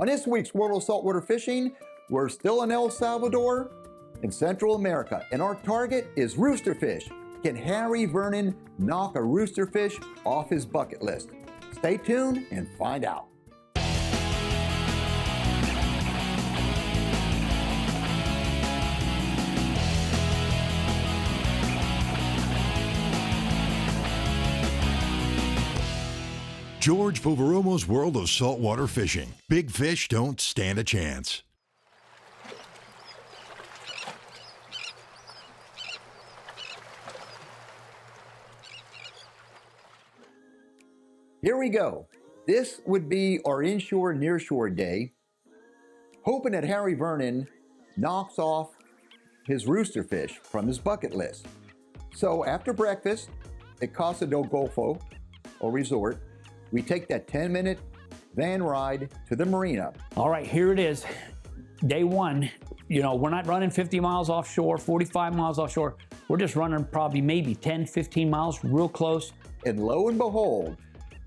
On this week's World of Saltwater Fishing, we're still in El Salvador in Central America, and our target is roosterfish. Can Harry Vernon knock a roosterfish off his bucket list? Stay tuned and find out. George Poveromo's World of Saltwater Fishing. Big fish don't stand a chance. Here we go. This would be our inshore, nearshore day, hoping that Harry Vernon knocks off his roosterfish from his bucket list. So after breakfast at Casa del Golfo, or resort, we take that 10-minute van ride to the marina. All right, here it is. Day one. You know, we're not running 50 miles offshore, 45 miles offshore. We're just running probably maybe 10, 15 miles, real close. And lo and behold,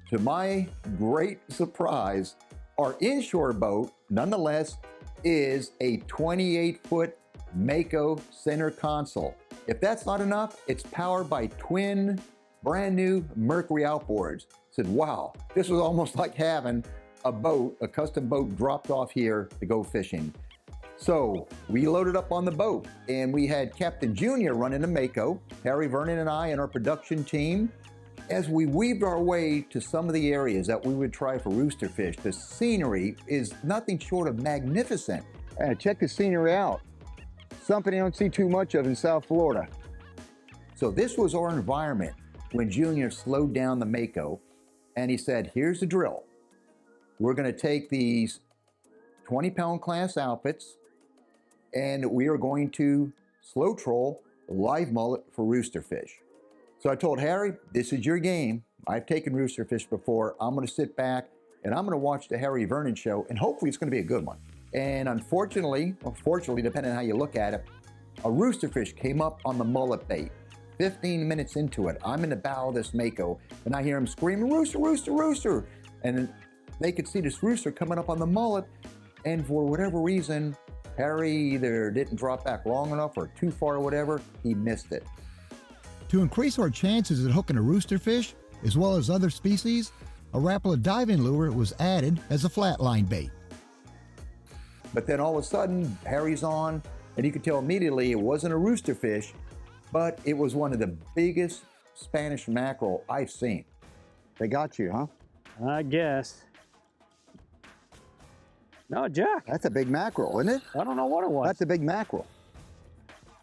to my great surprise, our inshore boat, nonetheless, is a 28-foot Mako center console. If that's not enough, it's powered by twin brand new Mercury outboards. Said, wow, this was almost like having a boat, a custom boat dropped off here to go fishing. So we loaded up on the boat and we had Captain Junior running the Mako, Harry Vernon and I and our production team. As we weaved our way to some of the areas that we would try for roosterfish, the scenery is nothing short of magnificent. Check the scenery out. Something you don't see too much of in South Florida. So this was our environment when Junior slowed down the Mako and he said, here's the drill. We're gonna take these 20-pound class outfits and we are going to slow troll live mullet for roosterfish. So I told Harry, this is your game. I've taken roosterfish before. I'm gonna sit back and I'm gonna watch the Harry Vernon show and hopefully it's gonna be a good one. And unfortunately, or fortunately, depending on how you look at it, a roosterfish came up on the mullet bait. 15 minutes into it, I'm in the bow of this Mako and I hear him screaming, rooster, rooster, rooster. And they could see this rooster coming up on the mullet. And for whatever reason, Harry either didn't drop back long enough or too far or whatever, he missed it. To increase our chances at hooking a roosterfish, as well as other species, a Rapala diving lure was added as a flatline bait. But then all of a sudden, Harry's on, and you could tell immediately it wasn't a roosterfish, but it was one of the biggest Spanish mackerel I've seen. They got you, huh? I guess. No, Jack. That's a big mackerel, isn't it? I don't know what it was. That's a big mackerel.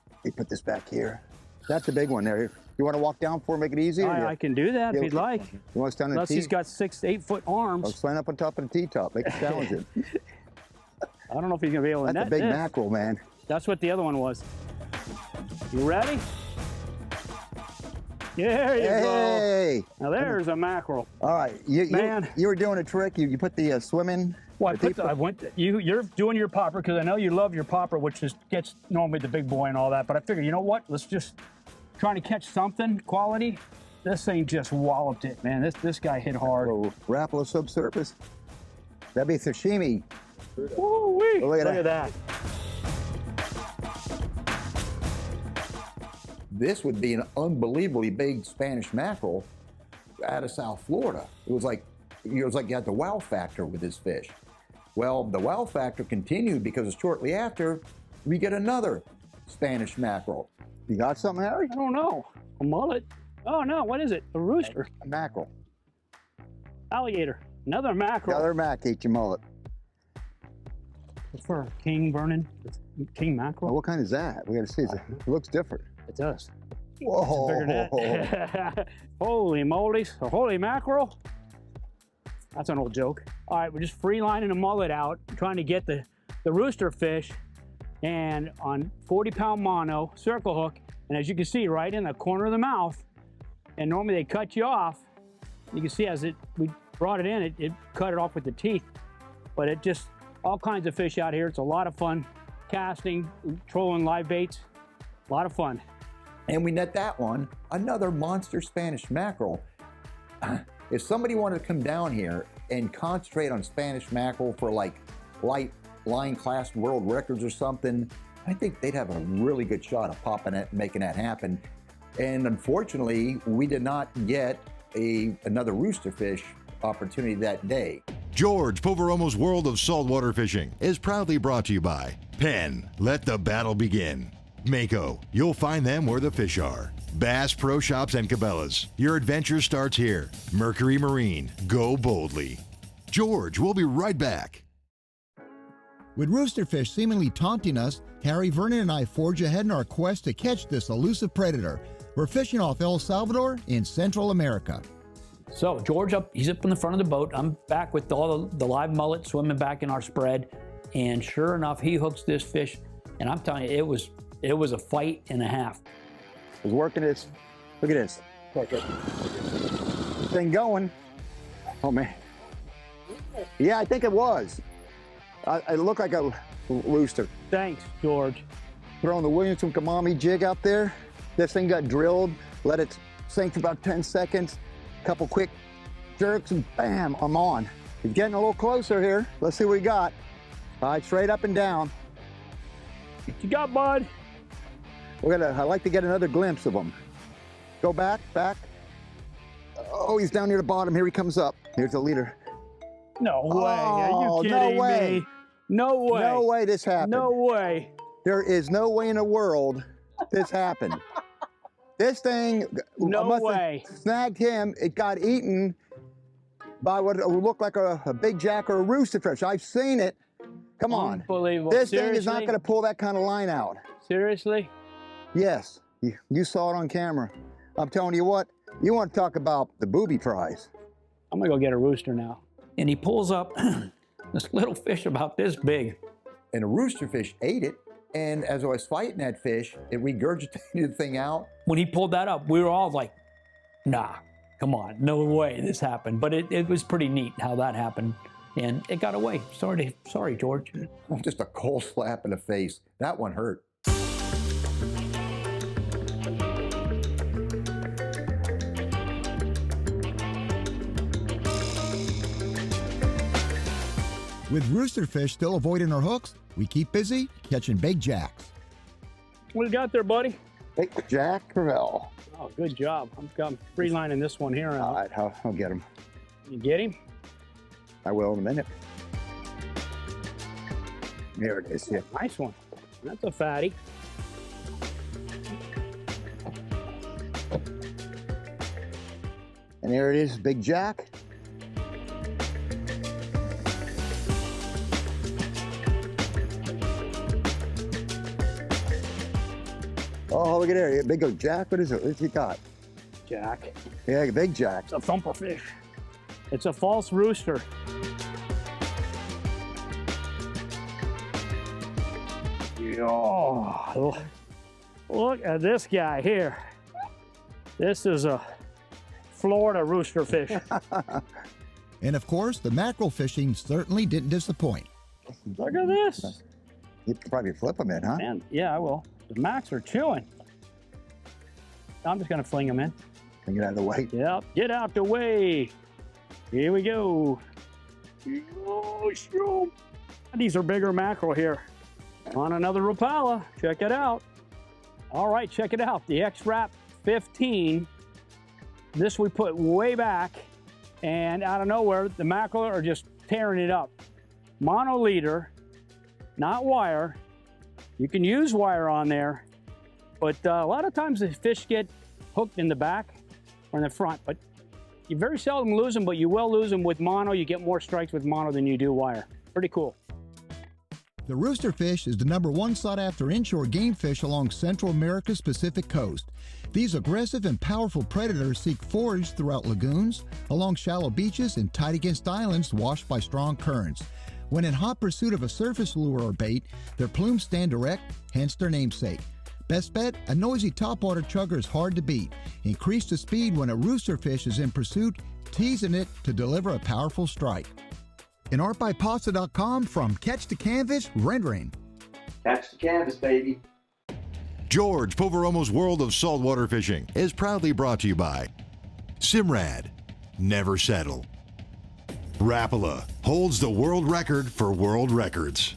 Let me put this back here. That's a big one there. You want to walk down for it, make it easier? I can do that if you'd like. You want to stand on the Unless tee? he's got 6 to 8 foot arms. I'll stand up on top of the T-top. Make it challenging. I don't know if he's going to be able to That's net a big this. mackerel, man. That's what the other one was. You ready? There you Hey! go. Now there's a mackerel. All right, Man. you were doing a trick. You put the swimming. Well, you're doing your popper because I know you love your popper, which gets normally the big boy and all that. But I figured, you know what? Let's just trying to catch something quality. This thing just walloped it, man. This guy hit hard. Oh, Rapala subsurface. That'd be sashimi. Woo-wee. Oh, look at that. This would be an unbelievably big Spanish mackerel out of South Florida. It was like you had the wow factor with this fish. Well, the wow factor continued because shortly after, we get another Spanish mackerel. You got something, Harry? I don't know. A mullet? Oh no, what is it? A rooster. A mackerel. Alligator. Another mackerel. Another mac ate your mullet. For king Vernon, king mackerel. Well, what kind is that? We got to see. It looks different. It does. Whoa! It's a bigger net. Holy moly! A holy mackerel. That's an old joke. All right, we're just free lining a mullet out, trying to get the rooster fish, and on 40-pound mono circle hook. And as you can see, right in the corner of the mouth. And normally they cut you off. You can see as we brought it in, it cut it off with the teeth. But it just all kinds of fish out here. It's a lot of fun casting, trolling live baits. A lot of fun. And we net that one, another monster Spanish mackerel. If somebody wanted to come down here and concentrate on Spanish mackerel for like light line class world records or something, I think they'd have a really good shot of popping it and making that happen. And unfortunately, we did not get another roosterfish opportunity that day. George Poveromo's World of Saltwater Fishing is proudly brought to you by Penn, let the battle begin. Mako, you'll find them where the fish are. Bass Pro Shops and Cabela's, your adventure starts here. Mercury Marine, go boldly. George, we'll be right back. With roosterfish seemingly taunting us, Harry, Vernon, and I forge ahead in our quest to catch this elusive predator. We're fishing off El Salvador in Central America. So George he's up in the front of the boat. I'm back with all the live mullet swimming back in our spread. And sure enough, he hooks this fish. And I'm telling you, it was a fight and a half. I was working this. Look at this. Look at this thing going. Oh man. Yeah, I think it was. It looked like a rooster. Thanks, George. Throwing the Williamson Kamami jig out there. This thing got drilled. Let it sink for about 10 seconds. Couple quick jerks and bam, I'm on. He's getting a little closer here. Let's see what we got. All right, straight up and down. What you got, bud? I'd like to get another glimpse of him. Go back. Oh, he's down near the bottom. Here he comes up. Here's the leader. No way. Are you kidding no way. me? No way. No way this happened. No way. There is no way in the world this happened. This thing, No I must way. have snagged him. It got eaten by what looked like a big jack or a roosterfish. I've seen it. Come on. Unbelievable. This thing is not Seriously? going to pull that kind of line out. Seriously? Yes, you saw it on camera. I'm telling you what, you want to talk about the booby prize. I'm gonna go get a rooster now. And he pulls up this little fish about this big. And a roosterfish ate it. And as I was fighting that fish, it regurgitated the thing out. When he pulled that up, we were all like, nah, come on, no way this happened. But it was pretty neat how that happened. And it got away. Sorry, George. Just a cold slap in the face. That one hurt. With roosterfish still avoiding our hooks, we keep busy catching big jacks. What you got there, buddy? Hey, Jack Crevel. Oh, good job. I'm free lining this one here All out. right, I'll get him. You get him? I will in a minute. There it is. Yeah. Nice one. That's a fatty. And there it is, big jack. Oh, look at there, big old jack. What is it? What's he got? Jack. Yeah, a big jack. It's a thumper fish. It's a false rooster. Oh, look at this guy here. This is a Florida rooster fish. And of course, the mackerel fishing certainly didn't disappoint. Look at this. You could probably flip them in, huh? Man, yeah, I will. The Macs are chewing. I'm just gonna fling them in. Can get out of the way. Yep, get out the way. Here we go. Oh, shoot. These are bigger mackerel here. On another Rapala, check it out. All right, check it out. The X-Rap 15. This we put way back, and out of nowhere, the mackerel are just tearing it up. Mono leader, not wire. You can use wire on there, but a lot of times the fish get hooked in the back or in the front, but you very seldom lose them, but you will lose them with mono. You get more strikes with mono than you do wire. Pretty cool. The roosterfish is the #1 sought-after inshore game fish along Central America's Pacific coast. These aggressive and powerful predators seek forage throughout lagoons, along shallow beaches, and tight against islands washed by strong currents. When in hot pursuit of a surface lure or bait, their plumes stand erect, hence their namesake. Best bet, a noisy topwater chugger is hard to beat. Increase the speed when a roosterfish is in pursuit, teasing it to deliver a powerful strike. In artbypasta.com, from Catch to Canvas, rendering. Catch the canvas, baby. George Poveromo's World of Saltwater Fishing is proudly brought to you by Simrad, never settle. Rapala holds the world record for world records.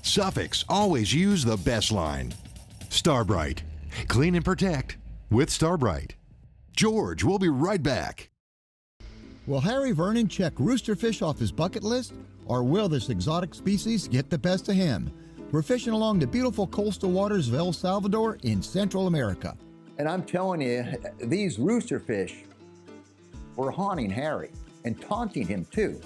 Suffolk's always use the best line. Starbright, clean and protect with Starbright. George will be right back. Will Harry Vernon check roosterfish off his bucket list, or will this exotic species get the best of him? We're fishing along the beautiful coastal waters of El Salvador in Central America. And I'm telling you, these roosterfish were haunting Harry and taunting him too.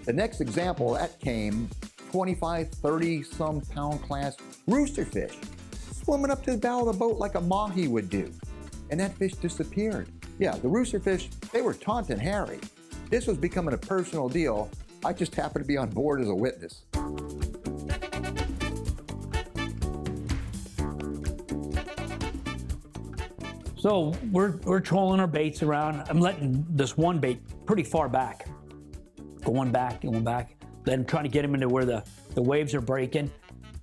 The next example that came 25, 30 some pound class roosterfish swimming up to the bow of the boat like a mahi would do. And that fish disappeared. Yeah, the roosterfish, they were taunting Harry. This was becoming a personal deal. I just happened to be on board as a witness. So we're trolling our baits around. I'm letting this one bait pretty far back. Going back, then trying to get him into where the waves are breaking.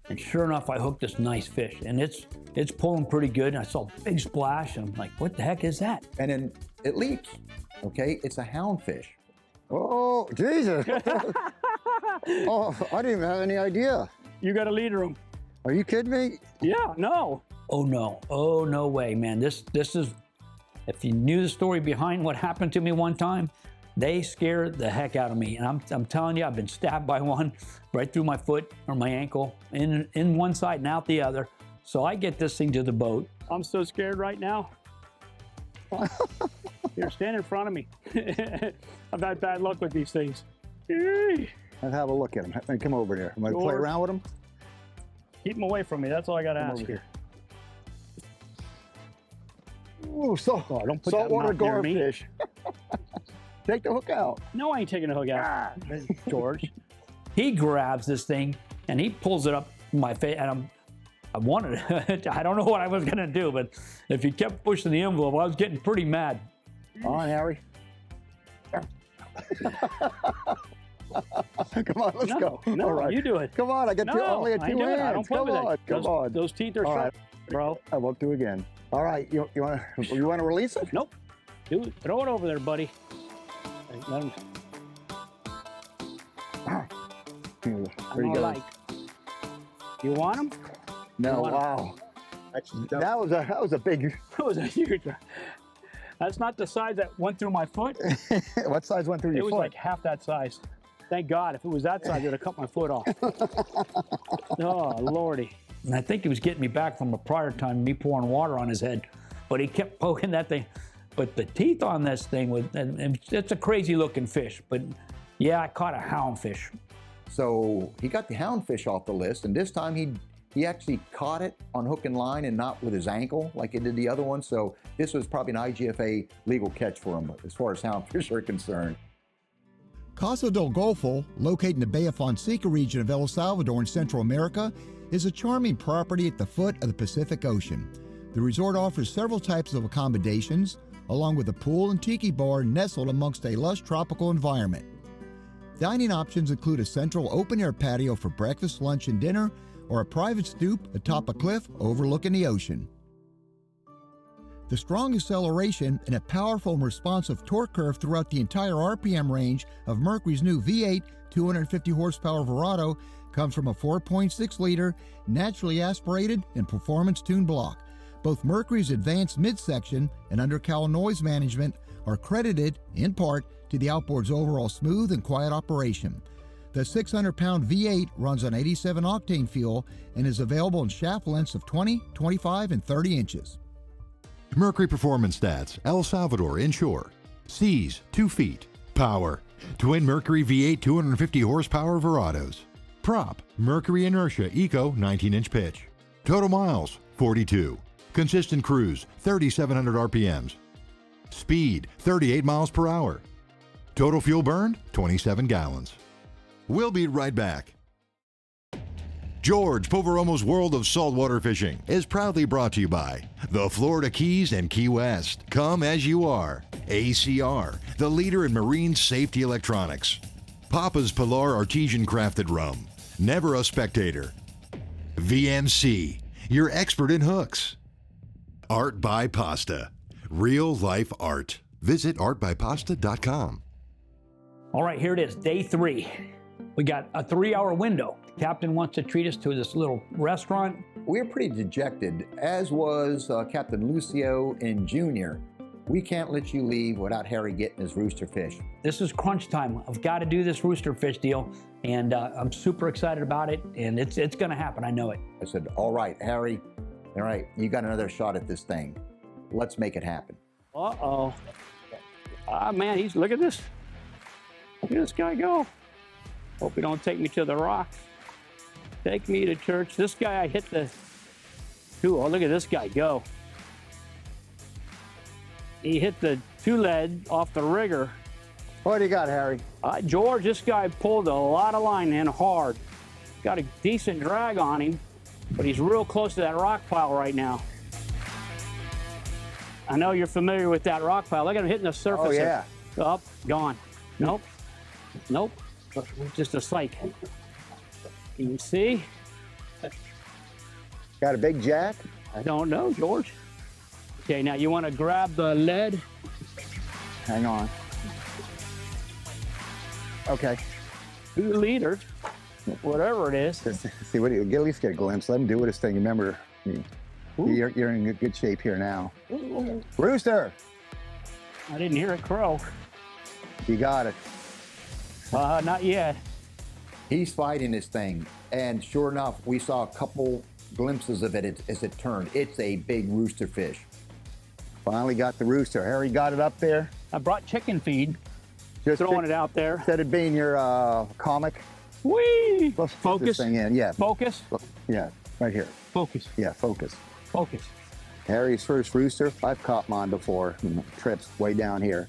And sure enough, I hooked this nice fish. And it's pulling pretty good. And I saw a big splash, and I'm like, what the heck is that? And then it leaps, okay? It's a houndfish. Oh, Jesus. Oh, I didn't even have any idea. You got to leader them. Are you kidding me? Yeah, no. Oh no way, man. This is, if you knew the story behind what happened to me one time, they scared the heck out of me. And I'm telling you, I've been stabbed by one right through my foot or my ankle, in one side and out the other. So I get this thing to the boat. I'm so scared right now. Here, stand in front of me. I've had bad luck with these things. Let's have a look at him. Come over here. I'm going to play around with him. Keep them away from me. That's all I got to ask here. Ooh, don't put saltwater that mouth near me. goldfish. Take the hook out. No, I ain't taking the hook out. George. He grabs this thing and he pulls it up my face, and I wanted it. I don't know what I was gonna do, but if he kept pushing the envelope, I was getting pretty mad. Come on, Harry. Come on, let's go. No, all right. You do it. Come on, I got only two hands. I don't play with it. Come on. Those teeth are sharp, bro. I won't do again. All right, you want to release it? Nope. Do it. Throw it over there, buddy. Let him. There you go. Like. You want him? No, wow. That was a big. That was a huge one. That's not the size that went through my foot. What size went through your foot? It was like half that size. Thank God. If it was that size, it would have cut my foot off. Oh, Lordy. And I think he was getting me back from a prior time, me pouring water on his head. But he kept poking that thing. But the teeth on this thing, and it's a crazy looking fish. But yeah, I caught a houndfish. So he got the houndfish off the list, and this time he actually caught it on hook and line and not with his ankle like he did the other one. So this was probably an IGFA legal catch for him as far as houndfish are concerned. Casa del Golfo, located in the Bay of Fonseca region of El Salvador in Central America, is a charming property at the foot of the Pacific Ocean. The resort offers several types of accommodations, along with a pool and tiki bar nestled amongst a lush tropical environment. Dining options include a central open-air patio for breakfast, lunch, and dinner, or a private stoop atop a cliff overlooking the ocean. The strong acceleration and a powerful and responsive torque curve throughout the entire RPM range of Mercury's new V8 250 horsepower Verado comes from a 4.6-liter, naturally aspirated and performance-tuned block. Both Mercury's advanced midsection and undercowl noise management are credited, in part, to the outboard's overall smooth and quiet operation. The 600-pound V8 runs on 87-octane fuel and is available in shaft lengths of 20, 25, and 30 inches. Mercury Performance Stats, El Salvador, Inshore. Seas, 2 feet. Power, twin Mercury V8 250 horsepower Verados. Prop, Mercury Inertia Eco 19-inch pitch. Total miles, 42. Consistent cruise, 3,700 RPMs. Speed, 38 miles per hour. Total fuel burned, 27 gallons. We'll be right back. George Poveromo's World of Saltwater Fishing is proudly brought to you by the Florida Keys and Key West. Come as you are. ACR, the leader in marine safety electronics. Papa's Pilar Artesian Crafted Rum. Never a spectator. VMC, your expert in hooks. Art by Pasta. Real life art. Visit artbypasta.com. All right, here it is, day 3. We got a 3-hour window. The captain wants to treat us to this little restaurant. We were pretty dejected, as was Captain Lucio and Junior. We can't let you leave without Harry getting his rooster fish. This is crunch time. I've got to do this rooster fish deal, and I'm super excited about it, and it's going to happen. I know it. I said, all right, Harry, all right, you got another shot at this thing. Let's make it happen. Uh-oh. Ah, man, look at this. Look at this guy go. Hope he don't take me to the rocks. Take me to church. This guy, I hit the... Ooh, oh, look at this guy go. He hit the 2-lead off the rigger. What do you got, Harry? George, this guy pulled a lot of line in hard. Got a decent drag on him, but he's real close to that rock pile right now. I know you're familiar with that rock pile. Look at him hitting the surface. Oh, yeah. Up, gone. Nope. Nope. Just a sight. Can you see? Got a big jack? I don't know, George. Okay, now you want to grab the lead. Hang on. Okay. 2 liters, whatever it is. See, what do you at least get a glimpse? Let him do with his thing. Remember, you're in good shape here now. Rooster! I didn't hear it crow. You got it. Not yet. He's fighting this thing, and sure enough, we saw a couple glimpses of it as it turned. It's a big rooster fish. Finally got the rooster. Harry got it up there. I brought chicken feed, Just throwing it out there. Instead of being your comic. Whee! Let's put Focus. this thing in. Yeah. Focus. Yeah, right here. Focus. Yeah, focus. Focus. Harry's first rooster. I've caught mine before. Trips way down here.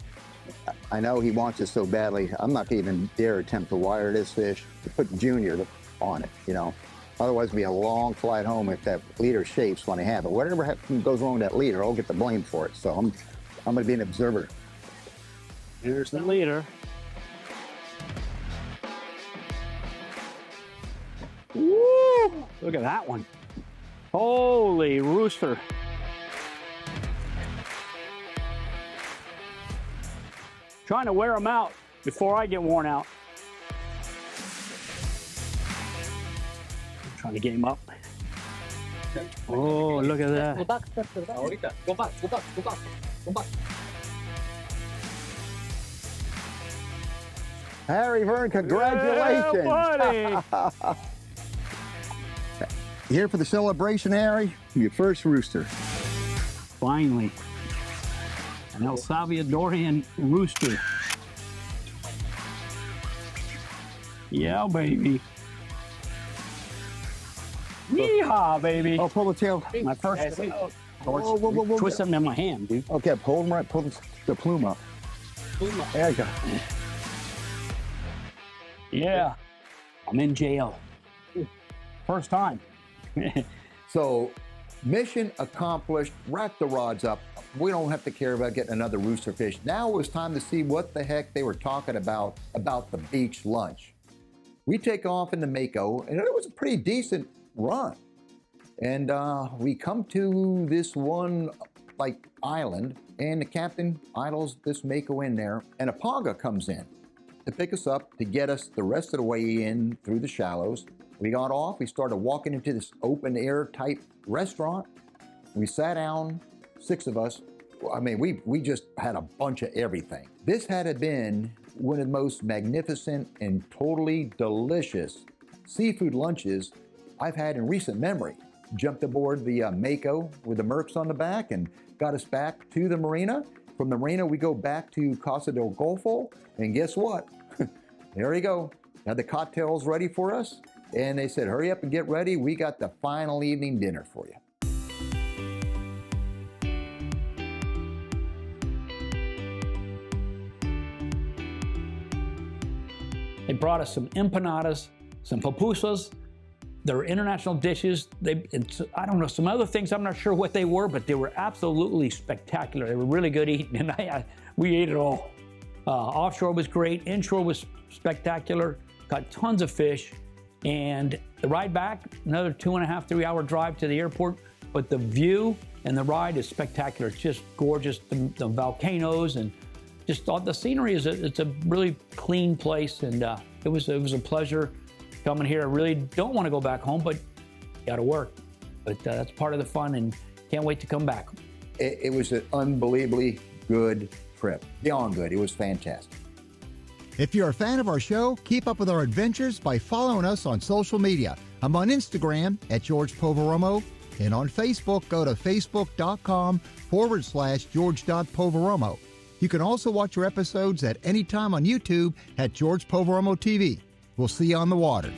I know he wants it so badly. I'm not going to even dare attempt to wire this fish. Put Junior on it, you know. Otherwise, it'll be a long flight home if that leader shapes when I have it. Whatever goes wrong with that leader, I'll get the blame for it. So I'm going to be an observer. Here's the leader. Woo! Look at that one. Holy rooster. Trying to wear them out before I get worn out. Trying to get him up. Oh, look at that. Go back. Harry Vern, congratulations. Yeah, buddy. Here for the celebration, Harry? Your first rooster. Finally. An El Salvadorian rooster. Yeah, baby. Yeehaw, baby. Oh, pull the tail. My first. Whoa, whoa, whoa, whoa. Twist something in my hand, dude. Okay, pull him right, pull the plume up. There you go. Yeah. I'm in jail. First time. So, mission accomplished. Rack the rods up. We don't have to care about getting another rooster fish. Now it was time to see what the heck they were talking about the beach lunch. We take off into Mako, and it was a pretty decent run. And we come to this one island, and the captain idles this Mako in there, and a Paga comes in to pick us up to get us the rest of the way in through the shallows. We got off, we started walking into this open air type restaurant. We sat down, 6 of us. I mean, we just had a bunch of everything. This had been one of the most magnificent and totally delicious seafood lunches I've had in recent memory. Jumped aboard the Mako with the Mercs on the back and got us back to the marina. From the marina, we go back to Casa del Golfo, and guess what? There you go. Had the cocktails ready for us, and they said, hurry up and get ready. We got the final evening dinner for you. They brought us some empanadas, some pupusas. They're international dishes. I don't know, some other things, I'm not sure what they were, but they were absolutely spectacular. They were really good eating, and we ate it all. Offshore was great. Inshore was spectacular. Got tons of fish. And the ride back, another 2.5, 3 hour drive to the airport. But the view and the ride is spectacular. It's just gorgeous. The volcanoes and just thought the scenery it's a really clean place, and it was a pleasure coming here. I really don't want to go back home, but got to work. But that's part of the fun, and can't wait to come back. It was an unbelievably good trip. Beyond good. It was fantastic. If you're a fan of our show, keep up with our adventures by following us on social media. I'm on Instagram at George Poveromo, and on Facebook, go to facebook.com/George.Poveromo. You can also watch your episodes at any time on YouTube at George Poveromo TV. We'll see you on the water.